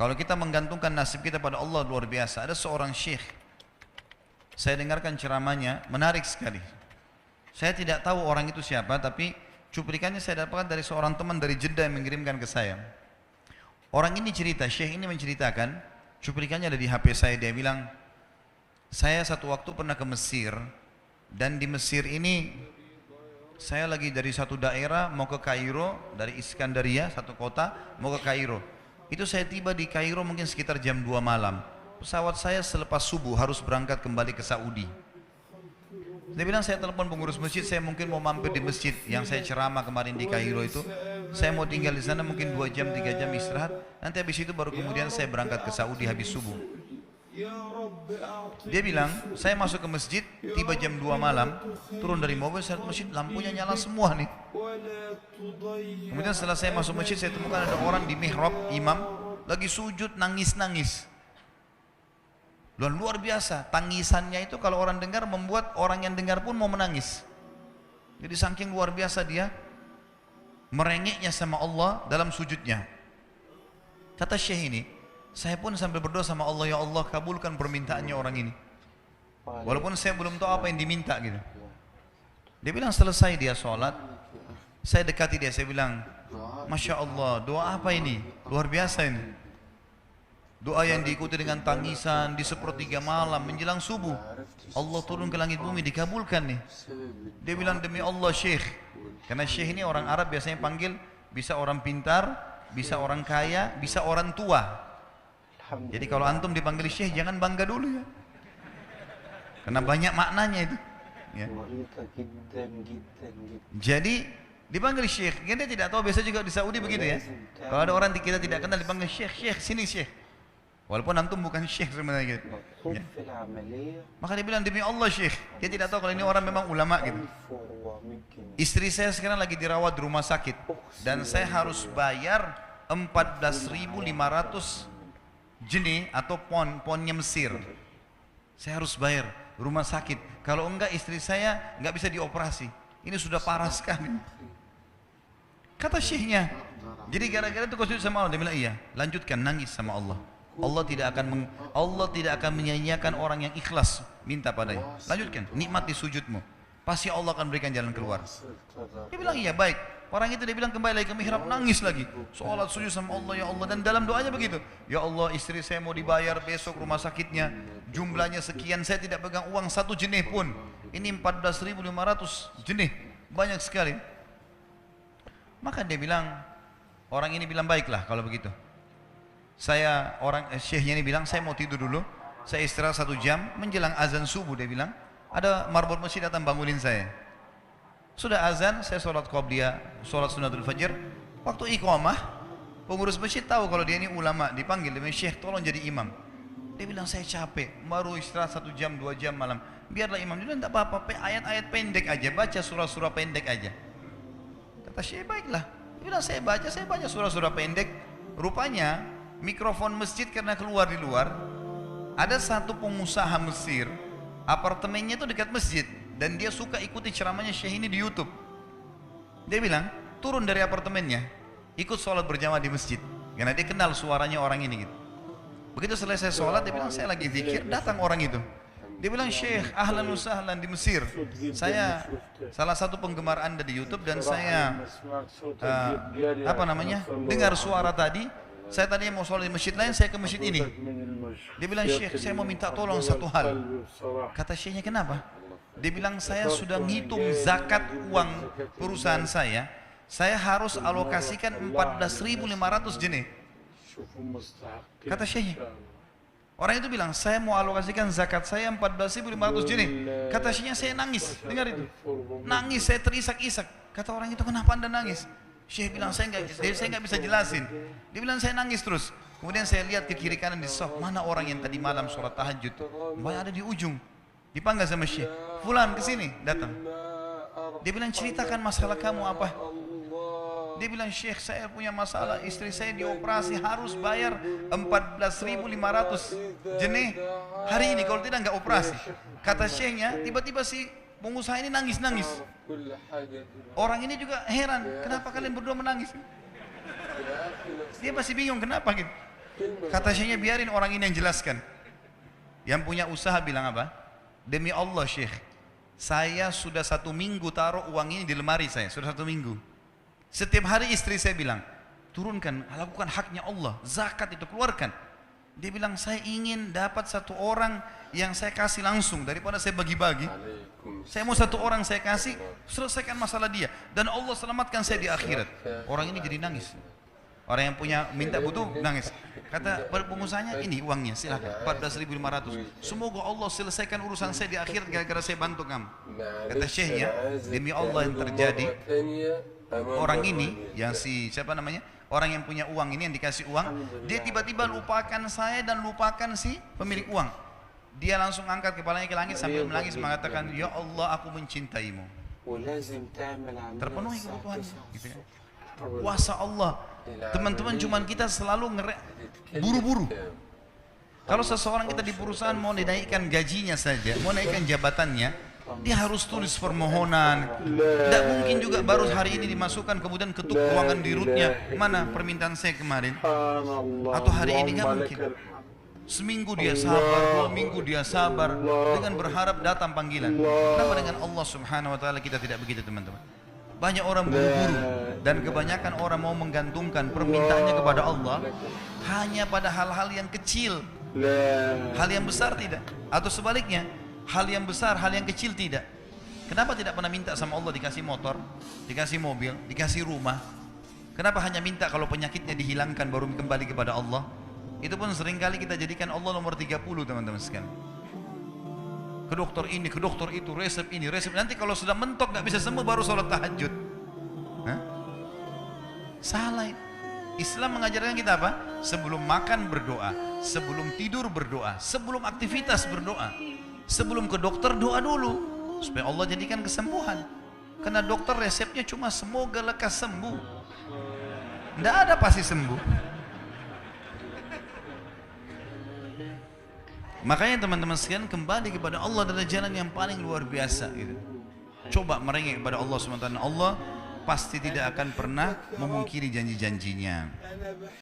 Kalau kita menggantungkan nasib kita pada Allah luar biasa. Ada seorang syekh, saya dengarkan ceramahnya, menarik sekali. Saya tidak tahu orang itu siapa, tapi cuplikannya saya dapatkan dari seorang teman dari Jeddah yang mengirimkan ke saya. Orang ini cerita, syekh ini menceritakan, cuplikannya ada di HP saya, dia bilang, saya satu waktu pernah ke Mesir, dan di Mesir ini, saya lagi dari satu daerah mau ke Kairo, dari Iskandaria, satu kota, mau ke Kairo. Itu saya tiba di Kairo mungkin sekitar jam 2 malam. Pesawat saya selepas subuh harus berangkat kembali ke Saudi. Dia bilang saya telepon pengurus masjid, saya mungkin mau mampir di masjid yang saya ceramah kemarin di Kairo itu. Saya mau tinggal di sana mungkin 2 jam, 3 jam istirahat. Nanti habis itu baru kemudian saya berangkat ke Saudi habis subuh. Dia bilang, saya masuk ke masjid, tiba jam 2 malam, turun dari mobil, saya lihat masjid, lampunya nyala semua nih. Kemudian setelah saya masuk masjid, saya temukan ada orang di mihrab, imam, lagi sujud, nangis-nangis. Dan luar biasa, tangisannya itu kalau orang dengar, membuat orang yang dengar pun mau menangis. Jadi saking luar biasa dia, merengeknya sama Allah dalam sujudnya. Kata syekh ini, saya pun sambil berdoa sama Allah, ya Allah kabulkan permintaannya orang ini. Walaupun saya belum tahu apa yang diminta gitu. Dia bilang selesai dia sholat, saya dekati dia, saya bilang, Masya Allah, doa apa ini? Luar biasa ini. Doa yang diikuti dengan tangisan di sepertiga malam menjelang subuh. Allah turun ke langit bumi, dikabulkan nih. Dia bilang, demi Allah syekh. Karena syekh ini orang Arab biasanya panggil, bisa orang pintar, bisa orang kaya, bisa orang tua. Jadi kalau antum dipanggil syekh jangan bangga dulu ya. Karena banyak maknanya itu. Ya. Jadi dipanggil syekh. Kita tidak tahu, biasa juga di Saudi begitu ya. Kalau ada orang kita tidak kenal dipanggil syekh, syekh sini syekh. Walaupun antum bukan syekh sebenarnya gitu. Ya. Maka dia bilang demi Allah syekh. Dia tidak tahu kalau ini orang memang ulama gitu. Istri saya sekarang lagi dirawat di rumah sakit dan saya harus bayar 14.500 jenih atau ponnya Mesir. Saya harus bayar rumah sakit. Kalau enggak istri saya enggak bisa dioperasi. Ini sudah parah sekali. Kata syekhnya. Jadi gara-gara itu kau sujud sama Allah. Dia bilang iya. Lanjutkan nangis sama Allah. Allah tidak akan menyia-nyiakan orang yang ikhlas minta padanya. Lanjutkan. Nikmati sujudmu. Pasti Allah akan berikan jalan keluar. Dia bilang iya baik. Orang itu dia bilang kembali lagi ke mihrab, nangis lagi. Sholat sujud sama Allah, ya Allah. Dan dalam doanya begitu. Ya Allah, istri saya mau dibayar besok rumah sakitnya. Jumlahnya sekian, saya tidak pegang uang 1 jenih pun. Ini 14.500 jenih. Banyak sekali. Maka dia bilang, orang ini bilang baiklah kalau begitu. Syekhnya ini bilang, saya mau tidur dulu. Saya istirahat 1 jam, menjelang azan subuh dia bilang. Ada marbot masjid datang bangunin saya. Sudah azan, saya sholat qobliyah, sholat sunnatul fajr. Waktu iqamah, pengurus masjid tahu kalau dia ini ulama, dipanggil dengan syekh, tolong jadi imam. Dia bilang saya capek, baru istirahat 1 jam, 2 jam malam. Biarlah imam. Dia bilang tak apa-apa, ayat-ayat pendek aja, baca surah-surah pendek aja. Kata syekh baiklah. Dia bilang saya baca surah-surah pendek. Rupanya mikrofon masjid karena keluar di luar. Ada satu pengusaha Mesir, apartemennya itu dekat masjid. Dan dia suka ikuti ceramahnya syekh ini di YouTube. Dia bilang, turun dari apartemennya, ikut sholat berjamaah di masjid. Karena dia kenal suaranya orang ini gitu. Begitu selesai sholat, dia bilang, saya lagi zikir, datang orang itu. Dia bilang, syekh, ahlan wa sahlan di Mesir. Saya salah satu penggemar anda di YouTube dan saya, dengar suara tadi. Saya tadinya mau sholat di masjid lain, saya ke masjid ini. Dia bilang, syekh, saya mau minta tolong satu hal. Kata syekhnya, kenapa? Dia bilang saya sudah ngitung zakat uang perusahaan saya harus alokasikan 14.500 jenih. Kata syekhnya. Orang itu bilang saya mau alokasikan zakat saya 14.500 jenih. Kata syekhnya saya nangis. Dengar itu. Nangis, saya terisak-isak. Kata orang itu kenapa anda nangis? Syekh bilang saya nggak bisa jelasin. Dia bilang saya nangis terus. Kemudian saya lihat ke kiri kanan di saf, mana orang yang tadi malam sholat tahajud? Banyak ada di ujung. Dipanggil sama syekh, fulan kesini, datang. Dia bilang ceritakan masalah kamu apa? Dia bilang syekh saya punya masalah, istri saya dioperasi harus bayar 14.500 jenih hari ini, kalau tidak nggak operasi. Kata syekhnya, tiba-tiba si pengusaha ini nangis-nangis. Orang ini juga heran, kenapa kalian berdua menangis? Dia masih bingung kenapa gitu. Kata syekhnya, biarin orang ini yang jelaskan. Yang punya usaha bilang apa? Demi Allah Syekh, saya sudah 1 minggu taruh uang ini di lemari saya, sudah 1 minggu. Setiap hari istri saya bilang, turunkan, lakukan haknya Allah, zakat itu keluarkan. Dia bilang, saya ingin dapat 1 orang yang saya kasih langsung daripada saya bagi-bagi. Saya mau 1 orang saya kasih, selesaikan masalah dia, dan Allah selamatkan saya di akhirat. Orang ini jadi nangis. Orang yang punya minta butuh nangis. Kata pengusahanya, ini uangnya silahkan, 14.500. Semoga Allah selesaikan urusan saya di akhirat gara-gara saya bantu kamu. Kata syekhnya, demi Allah yang terjadi, orang ini yang siapa namanya, orang yang punya uang ini yang dikasih uang, dia tiba-tiba lupakan saya dan lupakan si pemilik uang. Dia langsung angkat kepalanya ke langit sambil menangis mengatakan, ya Allah, aku mencintaimu. Terpenuhi kebutuhannya, gitu ya. Kuasa Allah. Teman-teman, cuman kita selalu buru-buru. Kalau seseorang kita di perusahaan mau dinaikkan gajinya saja, mau naikkan jabatannya, dia harus tulis permohonan. Tidak mungkin juga baru hari ini dimasukkan kemudian ketuk ruangan di rootnya, mana permintaan saya kemarin, atau hari ini, nggak mungkin. Seminggu dia sabar, 2 minggu dia sabar dengan berharap datang panggilan. Kenapa dengan Allah Subhanahu Wa Taala kita tidak begitu, teman-teman? Banyak orang buru-buru dan kebanyakan orang mau menggantungkan permintaannya kepada Allah hanya pada hal-hal yang kecil, hal yang besar tidak, atau sebaliknya, hal yang besar, hal yang kecil tidak. Kenapa tidak pernah minta sama Allah dikasih motor, dikasih mobil, dikasih rumah? Kenapa hanya minta kalau penyakitnya dihilangkan baru kembali kepada Allah? Itu pun seringkali kita jadikan Allah nomor 30, teman-teman sekalian. Ke dokter ini, ke dokter itu, resep ini, resep. Nanti kalau sudah mentok nggak bisa sembuh baru sholat tahajud. Hah? Salah. Islam mengajarkan kita apa? Sebelum makan berdoa, sebelum tidur berdoa, sebelum aktivitas berdoa, sebelum ke dokter doa dulu supaya Allah jadikan kesembuhan. Karena dokter resepnya cuma semoga lekas sembuh. Tidak ada pasti sembuh. Makanya teman-teman sekalian, kembali kepada Allah adalah jalan yang paling luar biasa gitu. Coba merengek kepada Allah SWT. Allah pasti tidak akan pernah memungkiri janji-janjinya.